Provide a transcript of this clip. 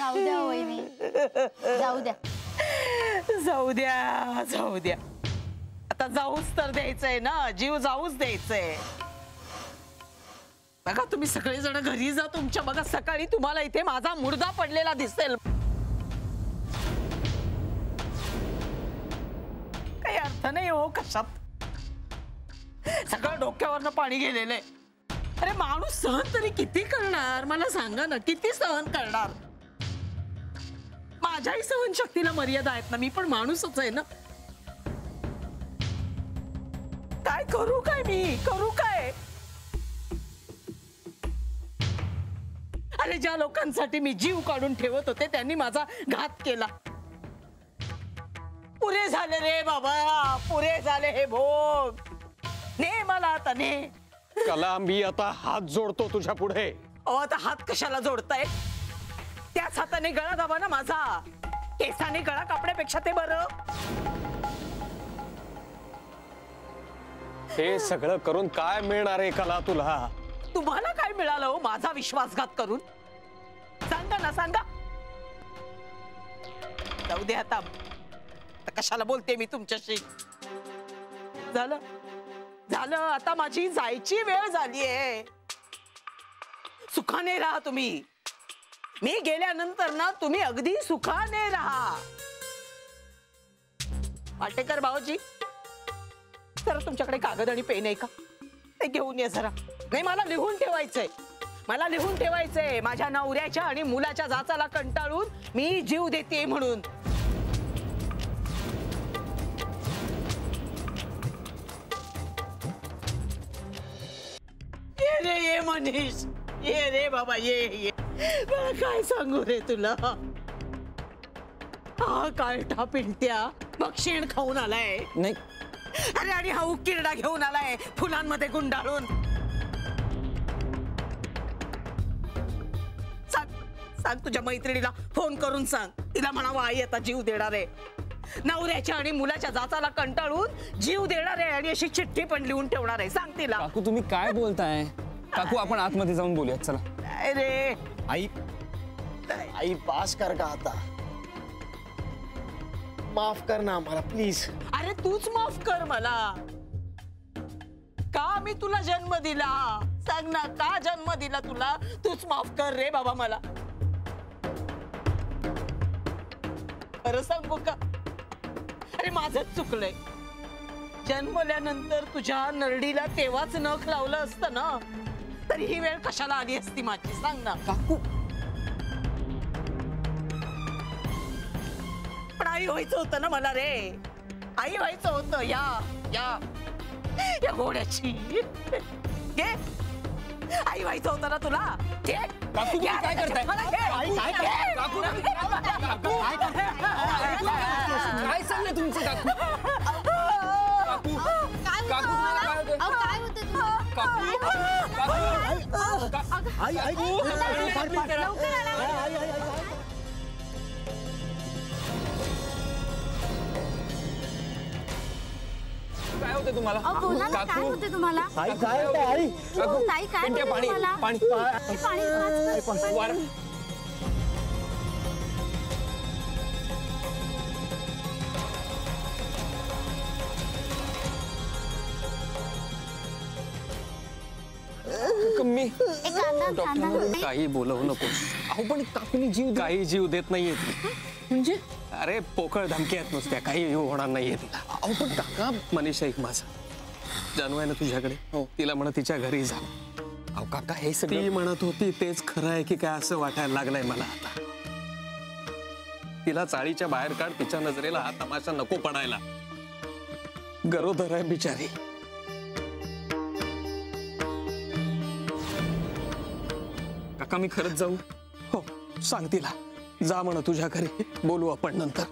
जाऊ द्या वहिनी, जाऊ द्या. जाऊ द्या जाऊ द्या, आता जाऊच तर द्यायचंय ना, जीव जाऊच द्यायचंय. बघा तुम्ही सगळेजण घरी जा तुमच्या, बघा सकाळी तुम्हाला इथे माझा मुर्दा पडलेला दिसेल. काही अर्थ नाही हो कशात, सगळं डोक्यावरनं पाणी गेलेलंय. अरे माणूस सहन तरी किती करणार मला सांगा ना, किती सहन करणार. माझ्याही सहनशक्तीला मर्यादा आहेत ना, मी पण माणूसच आहे ना. काय करू, काय मी करू काय. अरे ज्या लोकांसाठी मी जीव काढून ठेवत होते त्यांनी माझा घात केला. पुरे झाले रे बाबा, पुरे झाले हे भोग. ने मला आता ने. कला, मी आता हात जोडतो तुझ्या पुढे. आता हात कशाला जोडताय, त्याच हाताने गळा दाबा ना माझा. केसाने गळा कापण्यापेक्षा ते बरं. हे सगळं करून काय मिळणार आहे कला तुला. तुम्हाला काय मिळालं हो माझा विश्वासघात करून, सांगा ना सांगा. जाऊ दे आता, कशाला बोलते मी तुमच्याशी. झालं झालं, आता माझी जायची वेळ झालीये. सुखाने राहा तुम्ही, मी गेल्यानंतर ना तुम्ही अगदी सुखाने राहा. वाटेकर भाऊजी, जरा तुमच्याकडे कागद आणि पेन आहे का, ते घेऊन ये जरा. नाही मला लिहून ठेवायचंय, मला लिहून ठेवायचंय माझ्या नवऱ्याच्या आणि मुलाच्या जाचाला कंटाळून मी जीव देते म्हणून. ये रे ये मनीष, ये रे बाबा ये. मला काय सांगू रे तुला. हा काळटा पिंट्या बक्षीण खाऊन आलाय. नाही. अरे आणि हा उकिरडा घेऊन आलाय फुलांमध्ये गुंडाळून. सांग तुझ्या मैत्रिणीला फोन करून सांग, तिला म्हणावं आई आता जीव देणार आहे. नवऱ्याच्या आणि मुलाच्या जाचाला कंटाळून जीव देणार आहे आणि अशी चिठ्ठी पण लिहून ठेवणार आहे. सांग तिला. काकू तुम्ही काय बोलताय. काकू आपण आतमध्ये जाऊन बोलूयात चला. अरे आई, आई पास कर का आता, माफ कर ना आम्हाला प्लीज. अरे तूच माफ कर मला. का मी तुला जन्म दिला, सांग ना, का जन्म दिला तुला. तूच माफ कर रे बाबा मला. खरं सांगू का, अरे माझंच चुकलंय. जन्मल्यानंतर तुझ्या नरडीला तेव्हाच नख लावलं असतं ना, तर ही वेळ कशाला आली असती माझी, सांग ना. काकू पण आई व्हायचं होतं ना मला रे, आई व्हायचं होतं. या घोड्याची घे, आई व्हायचं होतं ना तुला. काकू तुम्ही काय करताय. काय चाललंय तुमचं काकू. काकू काकू तुम्हाला काय होतंय. काय होतं आई आई काय होतं तुम्हाला. बोला ना, काय होते तुम्हाला. आई काय होतं आई. ताई काय होते पाणी तुम्हाला. पाणी पाणी. कमी डॉक्टर काही बोलवू नको. अहो पण काकूनी जीव काही जीव देत नाहीये. म्हणजे. अरे पोकळ धमकी आहेत नुसत्या, काही जीव होणार नाहीये तिला. अहो पण काका. मनीष ऐक माझं, जानू आहे ना तुझ्याकडे, तिला म्हणा तिच्या घरी जा. अहो काका हे ती सगळं म्हणत होती तेच खरं आहे की काय असं वाटायला लागलंय मला आता. तिला चाळीच्या बाहेर काढ, तिच्या नजरेला हा तमाशा नको पडायला. गरोदर आहे बिचारी. काका मी खरंच जाऊ. हो सांग तिला, जा म्हणा तुझ्या घरी, बोलू आपण नंतर.